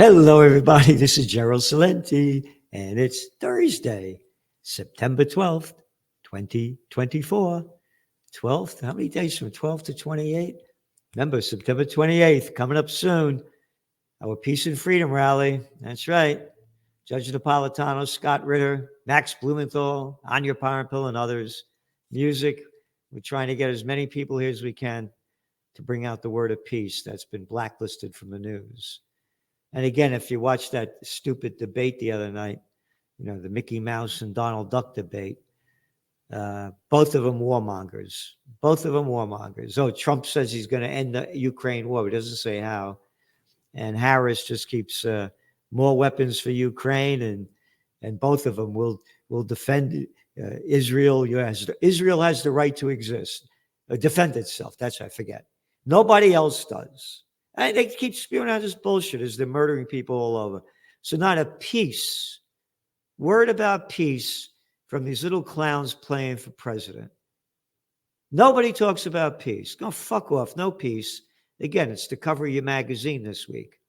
Hello, everybody. This is Gerald Salenti, and it's Thursday, September 12th, 2024. 12th? How many days from 12 to 28? Remember, September 28th, coming up soon. Our Peace and Freedom rally. That's right. Judge Napolitano, Scott Ritter, Max Blumenthal, Anya Parampil, and others. Music. We're trying to get as many people here as we can to bring out the word of peace that's been blacklisted from the news. And again, if you watched that stupid debate the other night, the Mickey Mouse and Donald Duck debate, both of them warmongers. Oh, Trump says he's going to end the Ukraine war. He doesn't say how. And Harris just keeps more weapons for Ukraine, and both of them will defend Israel. Israel has the right to exist, defend itself. I forget. Nobody else does. And they keep spewing out this bullshit as they're murdering people all over. So not a peace, word about peace from these little clowns playing for president. Nobody talks about peace. Go fuck off. No peace. Again, it's the cover of your magazine this week.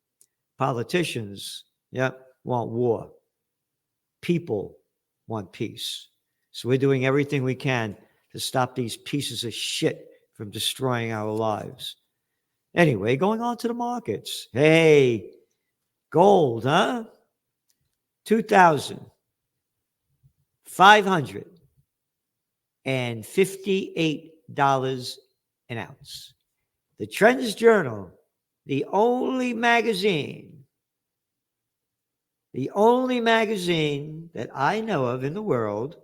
Politicians, want war. People want peace. So we're doing everything we can to stop these pieces of shit from destroying our lives. Anyway, going on to the markets. Hey, gold, huh? $2,558 an ounce. The Trends Journal, the only magazine that I know of in the world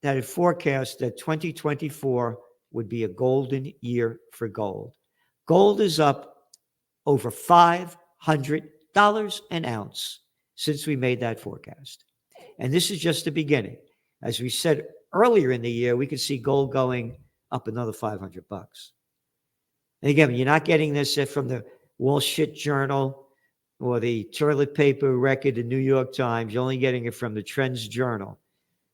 that had forecast that 2024 would be a golden year for gold. Gold is up over $500 an ounce since we made that forecast. And this is just the beginning. As we said earlier in the year, we could see gold going up another $500. And again, you're not getting this from the Wall Street Journal or the toilet paper record, the New York Times. You're only getting it from the Trends Journal.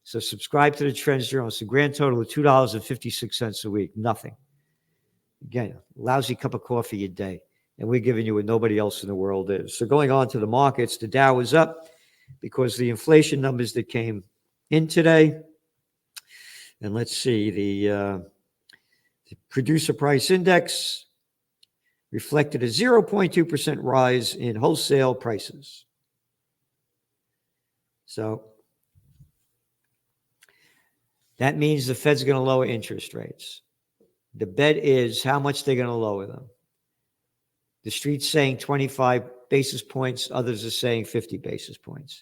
So subscribe to the Trends Journal. It's a grand total of $2.56 a week. Nothing. Again, lousy cup of coffee a day. And we're giving you what nobody else in the world is. So going on to the markets, the Dow is up because the inflation numbers that came in today. And let's see, the producer price index reflected a 0.2% rise in wholesale prices. So that means the Fed's going to lower interest rates. The bet is how much they're going to lower them. The street's saying 25 basis points. Others are saying 50 basis points.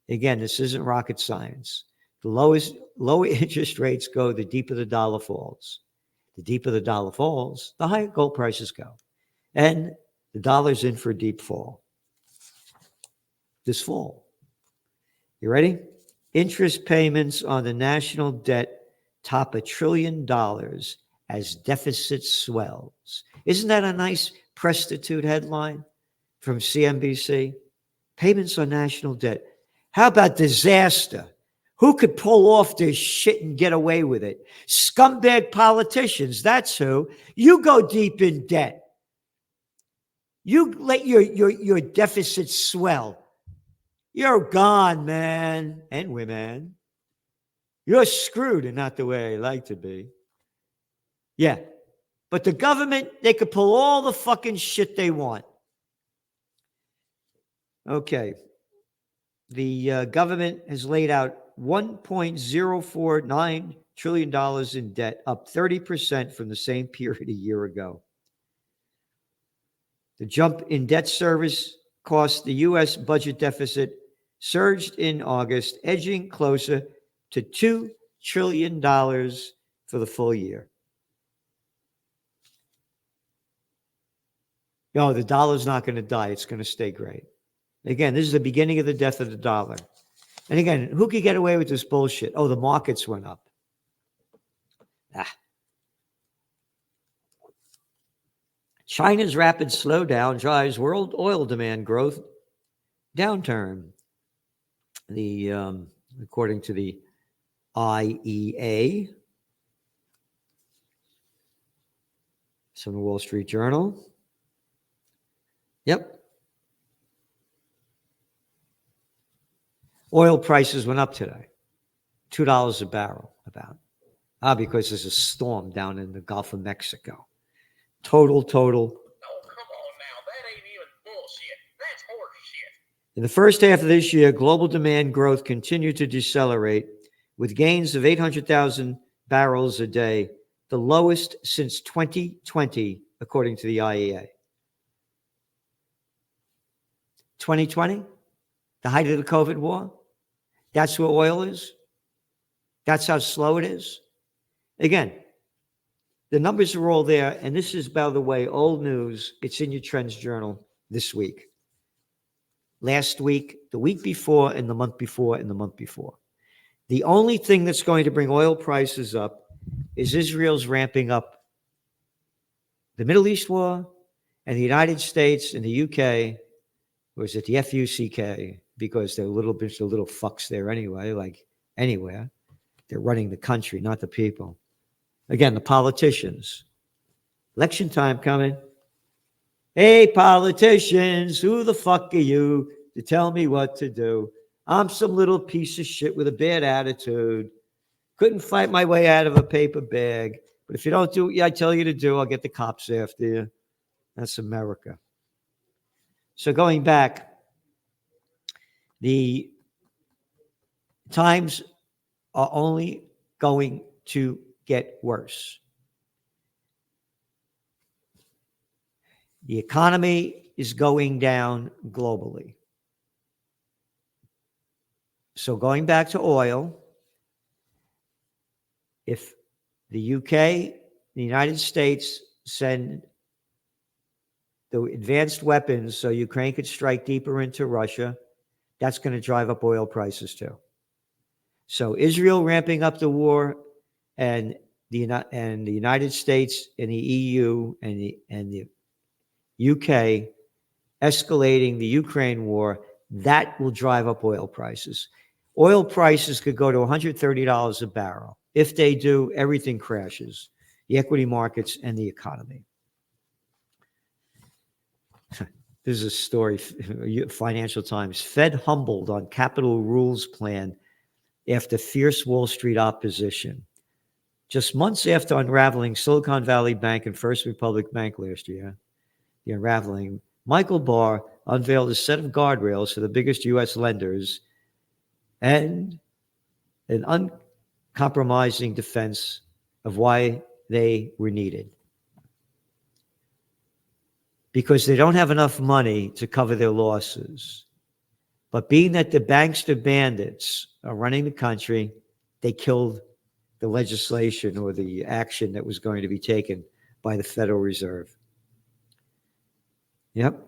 Again, this isn't rocket science. The lower interest rates go, the deeper the dollar falls. The deeper the dollar falls, the higher gold prices go. And the dollar's in for a deep fall. This fall. You ready? Interest payments on the national debt top $1 trillion as deficit swells. Isn't that a nice prostitute headline from CNBC? Payments on national debt. How about disaster? Who could pull off this shit and get away with it? Scumbag politicians, that's who. You go deep in debt. You let your deficit swell. You're gone, man and women. You're screwed and not the way I like to be. Yeah. But the government, they could pull all the fucking shit they want. Okay. The government has laid out $1.049 trillion in debt, up 30% from the same period a year ago. The jump in debt service cost the U.S. budget deficit surged in August, edging closer to $2 trillion for the full year. No, the dollar's not going to die. It's going to stay great. Again, this is the beginning of the death of the dollar. And again, who could get away with this bullshit? Oh, the markets went up. China's rapid slowdown drives world oil demand growth downturn. According to the IEA, it's from the Wall Street Journal. Yep. Oil prices went up today, $2 a barrel about. Because there's a storm down in the Gulf of Mexico. Total. Oh, come on now. That ain't even bullshit. That's horse shit. In the first half of this year, global demand growth continued to decelerate with gains of 800,000 barrels a day, the lowest since 2020, according to the IEA. 2020, the height of the COVID war, that's where oil is. That's how slow it is. Again, the numbers are all there, and this is, by the way, old news. It's in your Trends Journal this week. Last week, the week before, and the month before, and the month before. The only thing that's going to bring oil prices up is Israel's ramping up the Middle East war, and the United States and the UK, or is it the FUCK, because they're a little bit of little fucks there anyway, like anywhere. They're running the country, not the people. Again, the politicians. Election time coming. Hey, politicians, who the fuck are you to tell me what to do? I'm some little piece of shit with a bad attitude. Couldn't fight my way out of a paper bag. But if you don't do what I tell you to do, I'll get the cops after you. That's America. So going back, the times are only going to get worse. The economy is going down globally. So going back to oil, if the UK, the United States send the advanced weapons so Ukraine could strike deeper into Russia, that's going to drive up oil prices too. So Israel ramping up the war, and the United States and the EU and the UK escalating the Ukraine war, that will drive up oil prices. Oil prices could go to $130 a barrel. If they do, everything crashes, the equity markets and the economy. This is a story, Financial Times. Fed humbled on capital rules plan after fierce Wall Street opposition. Just months after unraveling Silicon Valley Bank and First Republic Bank last year, the unraveling, Michael Barr unveiled a set of guardrails for the biggest U.S. lenders and an uncompromising defense of why they were needed. Because they don't have enough money to cover their losses. But being that the bankster bandits are running the country, they killed the legislation or the action that was going to be taken by the Federal Reserve. Yep.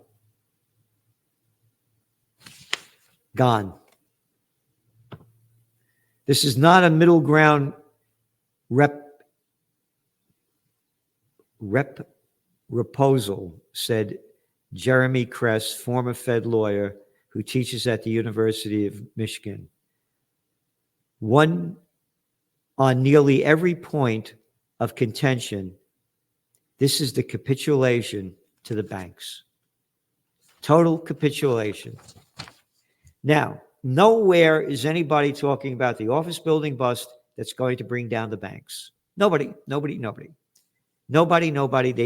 Gone. This is not a middle ground proposal, said Jeremy Kress, former Fed lawyer who teaches at the University of Michigan. One on nearly every point of contention, this is the capitulation to the banks. Total capitulation. Now, nowhere is anybody talking about the office building bust that's going to bring down the banks. Nobody. They're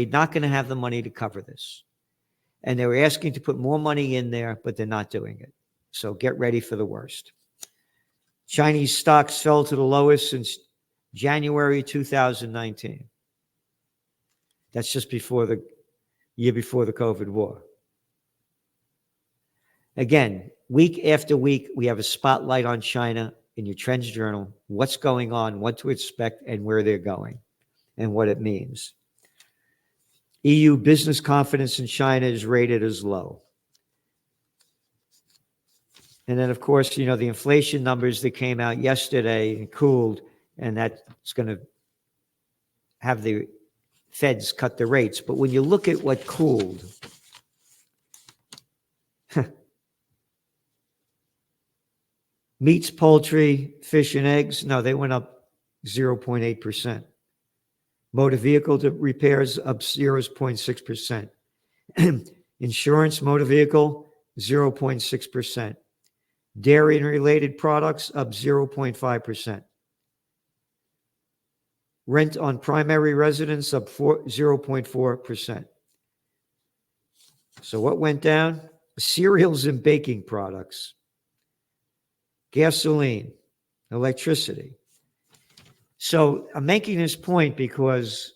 not going to have the money to cover this. And they were asking to put more money in there, but they're not doing it. So get ready for the worst. Chinese stocks fell to the lowest since January 2019. That's just before the year before the COVID war. Again, week after week, we have a spotlight on China in your Trends Journal, what's going on, what to expect, and where they're going, and what it means. EU business confidence in China is rated as low. And then, of course, the inflation numbers that came out yesterday and cooled, and that's going to have the Feds cut the rates. But when you look at what cooled, meats, poultry, fish, and eggs, no, they went up 0.8%. Motor vehicle repairs up 0.6%. Insurance, motor vehicle, 0.6%. Dairy and related products up 0.5%. Rent on primary residence up 0.4%. So what went down? Cereals and baking products, gasoline, electricity. So I'm making this point because,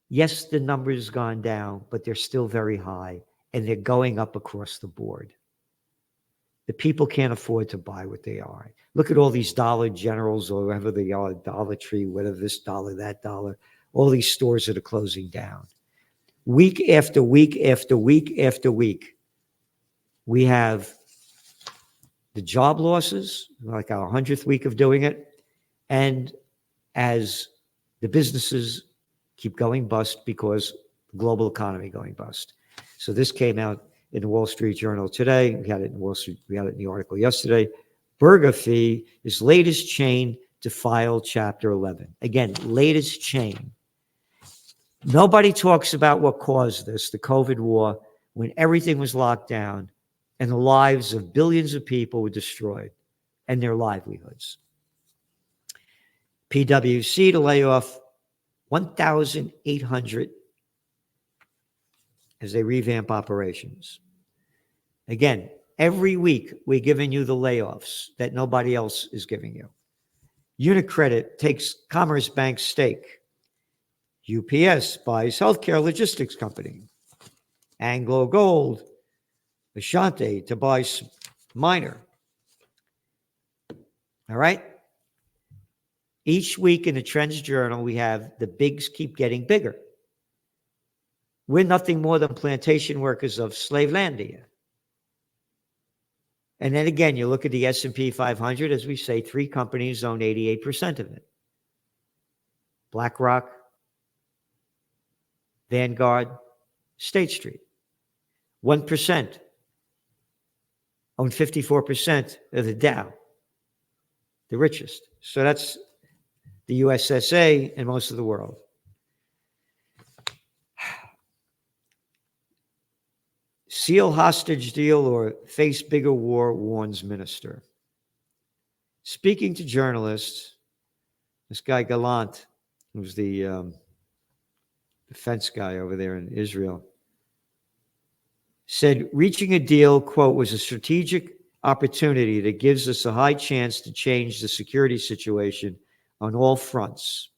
yes, the number's gone down, but they're still very high, and they're going up across the board. The people can't afford to buy what they are. Look at all these Dollar Generals or whatever they are, Dollar Tree, whatever, this dollar, that dollar, all these stores that are closing down. Week after week after week after week, we have the job losses, like our 100th week of doing it, and as the businesses keep going bust because the global economy going bust. So this came out in the Wall Street Journal today. We had it in Wall Street. We had it in the article yesterday. BurgerFi is latest chain to file Chapter 11. Again, latest chain. Nobody talks about what caused this, the COVID war, when everything was locked down and the lives of billions of people were destroyed and their livelihoods. PwC to lay off 1,800 as they revamp operations. Again, every week we're giving you the layoffs that nobody else is giving you. UniCredit takes Commerce Bank's stake. UPS buys healthcare logistics company. Anglo Gold, Ashanti to buy Miner. All right? Each week in the Trends Journal, we have the bigs keep getting bigger. We're nothing more than plantation workers of Slavelandia. And then again, you look at the S&P 500, as we say, 3 companies own 88% of it. BlackRock, Vanguard, State Street. 1% own 54% of the Dow, the richest. So that's the USSA and most of the world. Seal hostage deal or face bigger war, warns minister. Speaking to journalists, this guy Gallant, who's the defense guy over there in Israel, said reaching a deal, quote, was a strategic opportunity that gives us a high chance to change the security situation on all fronts.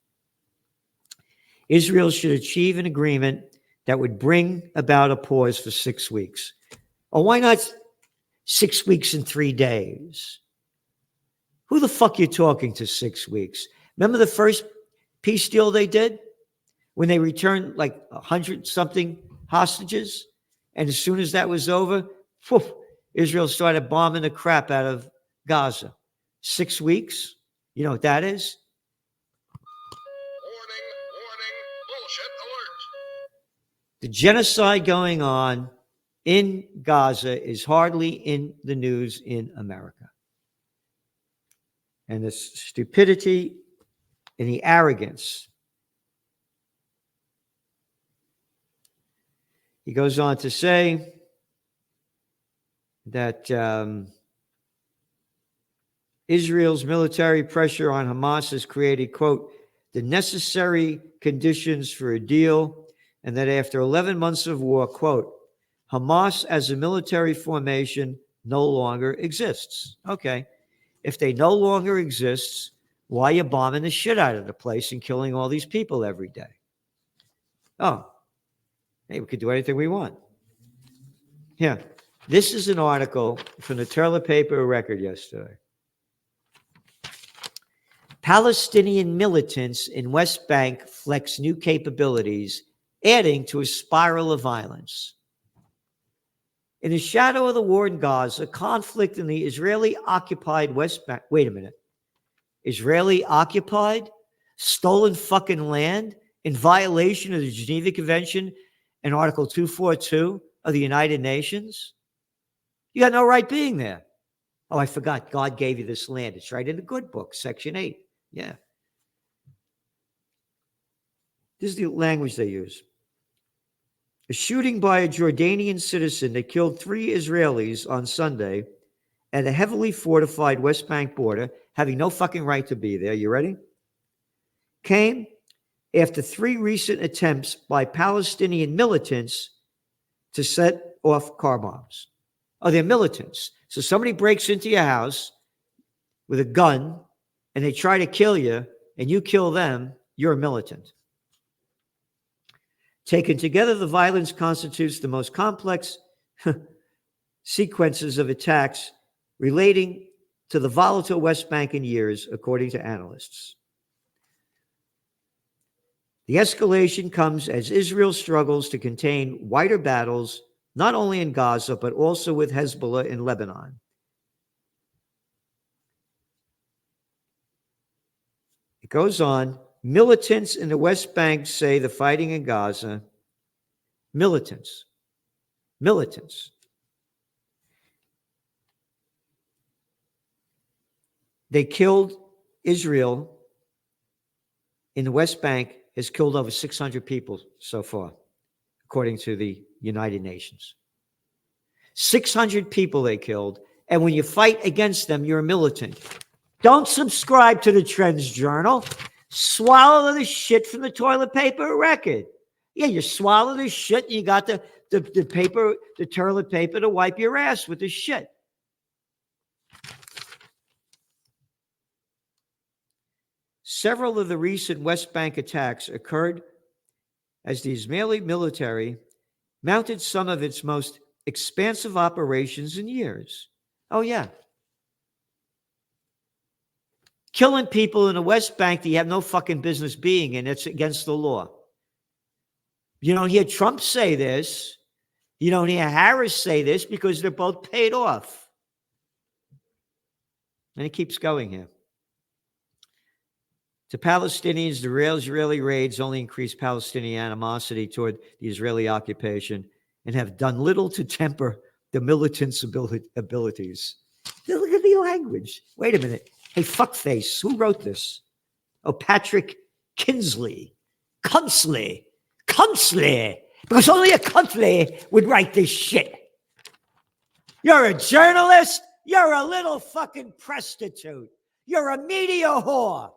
Israel should achieve an agreement that would bring about a pause for 6 weeks. Or why not 6 weeks and 3 days? Who the fuck you talking to 6 weeks? Remember the first peace deal they did? When they returned like 100-something hostages? And as soon as that was over, whew, Israel started bombing the crap out of Gaza. 6 weeks? You know what that is? Warning, bullshit alert. The genocide going on in Gaza is hardly in the news in America. And the stupidity and the arrogance. He goes on to say that Israel's military pressure on Hamas has created, quote, the necessary conditions for a deal, and that after 11 months of war, quote, Hamas as a military formation no longer exists. Okay. If they no longer exists, why are you bombing the shit out of the place and killing all these people every day? Oh, hey, we could do anything we want. Yeah. This is an article from the Turler Paper Record yesterday. Palestinian militants in West Bank flex new capabilities, adding to a spiral of violence. In the shadow of the war in Gaza, conflict in the Israeli-occupied West Bank. Wait a minute. Israeli-occupied? Stolen fucking land in violation of the Geneva Convention and Article 242 of the United Nations? You got no right being there. Oh, I forgot. God gave you this land. It's right in the good book, Section 8. Yeah. This is the language they use. A shooting by a Jordanian citizen that killed 3 Israelis on Sunday at a heavily fortified West Bank border, having no fucking right to be there. You ready? Came after 3 recent attempts by Palestinian militants to set off car bombs. Oh, they're militants. So somebody breaks into your house with a gun and they try to kill you and you kill them, you're a militant. Taken together, the violence constitutes the most complex sequences of attacks relating to the volatile West Bank in years, according to analysts. The escalation comes as Israel struggles to contain wider battles, not only in Gaza, but also with Hezbollah in Lebanon. It goes on. Militants in the West Bank say the fighting in Gaza, militants. They killed Israel in the West Bank has killed over 600 people so far, according to the United Nations. 600 people they killed, and when you fight against them, you're a militant. Don't subscribe to the Trends Journal. Swallow the shit from the toilet paper record. Yeah, you swallow the shit, and you got the paper, the toilet paper to wipe your ass with the shit. Several of the recent West Bank attacks occurred as the Israeli military mounted some of its most expansive operations in years. Oh, yeah. Killing people in the West Bank that you have no fucking business being in. It's against the law. You don't hear Trump say this. You don't hear Harris say this because they're both paid off. And it keeps going here. To Palestinians, the Israeli raids only increase Palestinian animosity toward the Israeli occupation and have done little to temper the militants' abilities. Look at the language. Wait a minute. Hey, fuckface, who wrote this? Oh, Patrick Kinsley. Kunsley. Because only a Kunsley would write this shit. You're a journalist? You're a little fucking prostitute. You're a media whore.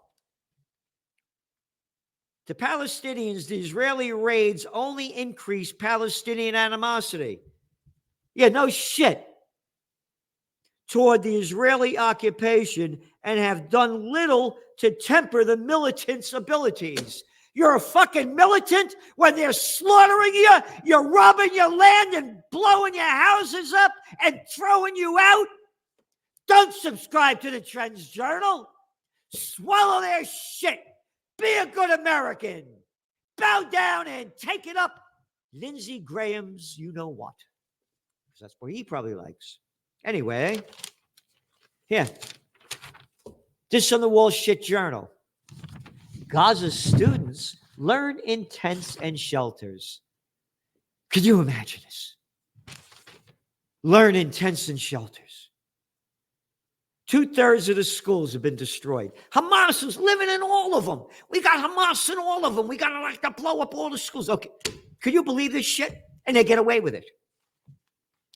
To Palestinians, the Israeli raids only increase Palestinian animosity. Yeah, no shit. Toward the Israeli occupation and have done little to temper the militants' abilities. You're a fucking militant when they're slaughtering you, you're robbing your land and blowing your houses up and throwing you out. Don't subscribe to the Trends Journal. Swallow their shit. Be a good American. Bow down and take it up Lindsey Graham's you-know-what. Because that's what he probably likes. Anyway, here. This on the Wall Shit Journal. Gaza's students learn in tents and shelters. Could you imagine this? Learn in tents and shelters. 2/3 of the schools have been destroyed. Hamas is living in all of them. We got Hamas in all of them. We got to like to blow up all the schools. Okay, could you believe this shit? And they get away with it.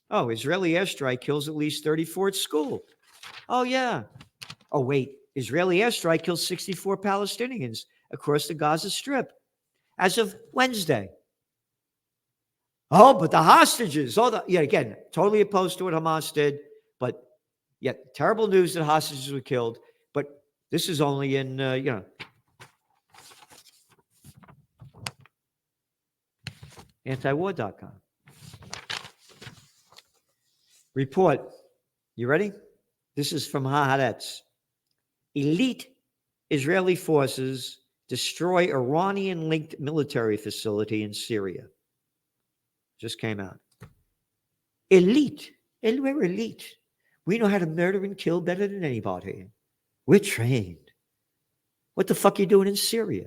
Oh, Israeli airstrike kills at least 34 at school. Oh, yeah. Oh, wait. Israeli airstrike kills 64 Palestinians across the Gaza Strip as of Wednesday. Oh, but the hostages. Yeah, again, totally opposed to what Hamas did, but yet terrible news that hostages were killed. But this is only in, antiwar.com. Report. You ready? This is from Haaretz. Elite Israeli forces destroy Iranian-linked military facility in Syria. Just came out. Elite. We're elite. We know how to murder and kill better than anybody. We're trained. What the fuck are you doing in Syria?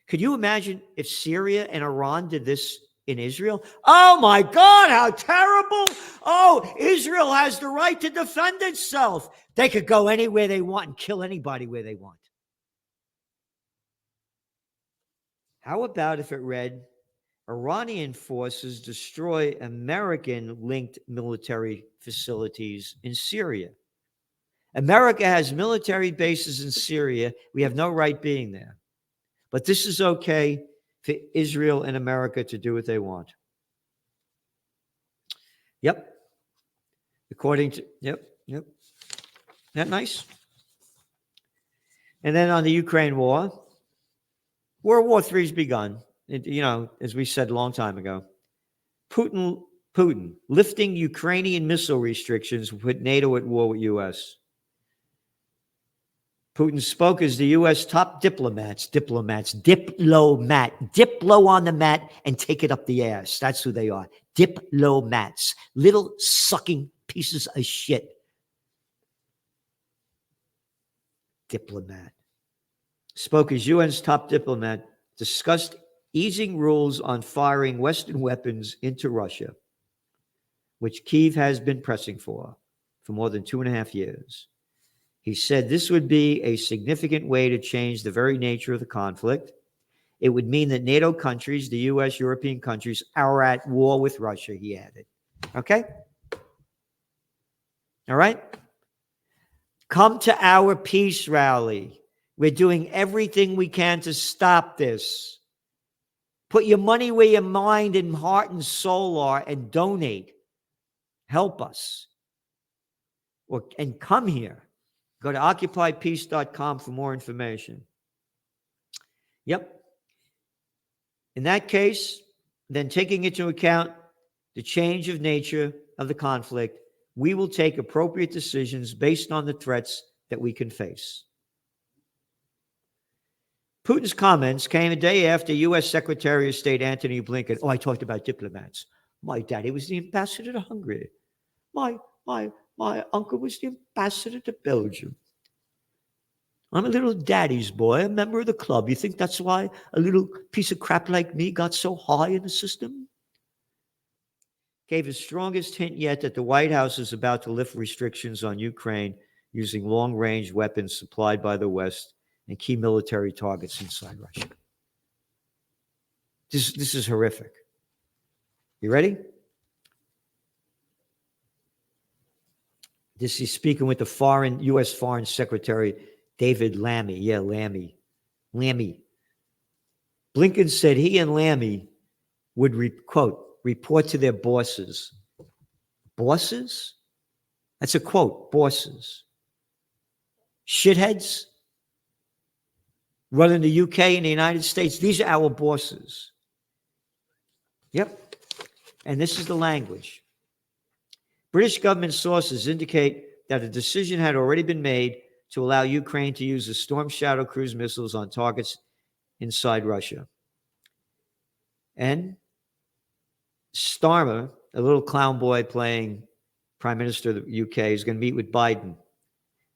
Could you imagine if Syria and Iran did this in Israel? Oh my God, how terrible. Oh, Israel has the right to defend itself. They could go anywhere they want and kill anybody where they want. How about if it read, Iranian forces destroy American-linked military facilities in Syria. America has military bases in Syria. We have no right being there. But this is okay for Israel and America to do what they want. Yep. According to, yep. Isn't that nice? And then on the Ukraine war, World War III has begun. As we said a long time ago, Putin lifting Ukrainian missile restrictions would put NATO at war with U.S. Putin spoke as the U.S. top diplo on the mat and take it up the ass. That's who they are. Diplomats, little sucking pieces of shit. Diplomat. Spoke as UN's top diplomat, discussed easing rules on firing Western weapons into Russia, which Kyiv has been pressing for more than 2.5 years. He said this would be a significant way to change the very nature of the conflict. It would mean that NATO countries, the US, European countries, are at war with Russia, he added. Okay? All right? Come to our peace rally. We're doing everything we can to stop this. Put your money where your mind and heart and soul are and donate. Help us. And come here. Go to occupypeace.com for more information. Yep. In that case, then taking into account the change of nature of the conflict, we will take appropriate decisions based on the threats that we can face. Putin's comments came a day after U.S. Secretary of State Antony Blinken. I talked about diplomats. My daddy was the ambassador to Hungary. My uncle was the ambassador to Belgium. I'm a little daddy's boy, a member of the club. You think that's why a little piece of crap like me got so high in the system? Gave his strongest hint yet that the White House is about to lift restrictions on Ukraine using long-range weapons supplied by the West and key military targets inside Russia. This is horrific. You ready? This is speaking with the U.S. Foreign Secretary David Lammy. Yeah, Lammy. Blinken said he and Lammy would, quote, report to their bosses. Bosses? That's a quote, bosses. Shitheads running the UK and the United States. These are our bosses. Yep. And this is the language. British government sources indicate that a decision had already been made to allow Ukraine to use the Storm Shadow cruise missiles on targets inside Russia. And Starmer, a little clown boy playing Prime Minister of the UK, is going to meet with Biden.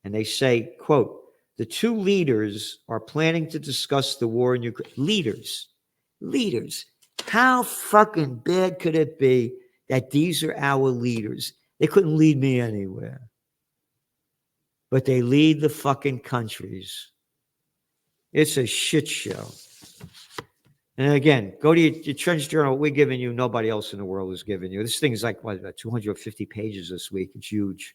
And they say, quote, the two leaders are planning to discuss the war in Ukraine. Leaders. How fucking bad could it be that these are our leaders? They couldn't lead me anywhere. But they lead the fucking countries. It's a shit show. And again, go to your Trench Journal. We're giving you, nobody else in the world is giving you. This thing is like, about 250 pages this week. It's huge.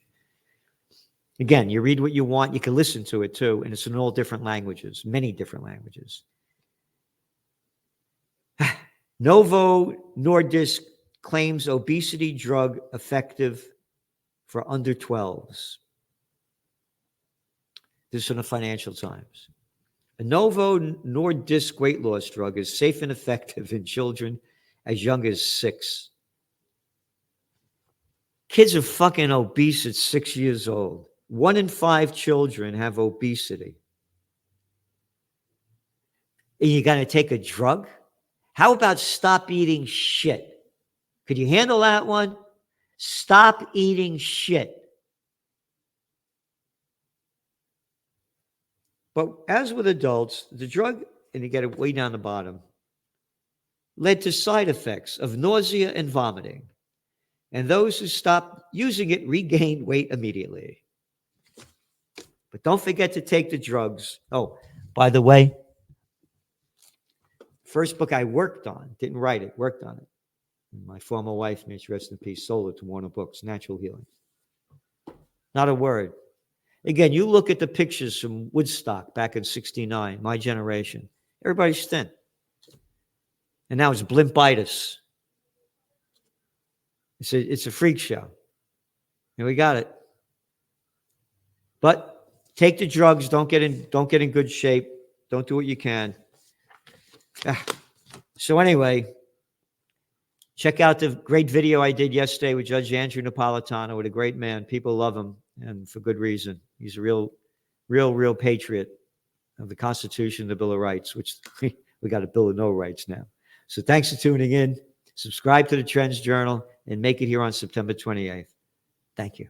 Again, you read what you want. You can listen to it too. And it's in all different languages, many different languages. Novo Nordisk claims obesity drug effective for under 12s. This is from the Financial Times. A Novo Nordisk weight loss drug is safe and effective in children as young as 6. Kids are fucking obese at 6 years old. 1 in 5 children have obesity. And you got to take a drug? How about stop eating shit? Could you handle that one? Stop eating shit. But as with adults, the drug, and you get it way down the bottom, led to side effects of nausea and vomiting. And those who stopped using it regained weight immediately. But don't forget to take the drugs. Oh, by the way, First book I worked on, didn't write it, worked on it. And my former wife, may she rest in peace, sold it to Warner Books, Natural Healing. Not a word. Again, you look at the pictures from Woodstock back in 69, my generation. Everybody's thin. And now it's blimpitis. It's a freak show. And we got it. But take the drugs, don't get in good shape. Don't do what you can. So anyway, check out the great video I did yesterday with Judge Andrew Napolitano, with a great man. People love him, and for good reason. He's a real patriot of the Constitution, the Bill of Rights, which we got a Bill of No Rights now. So thanks for tuning in. Subscribe to the Trends Journal and make it here on September 28th. Thank you.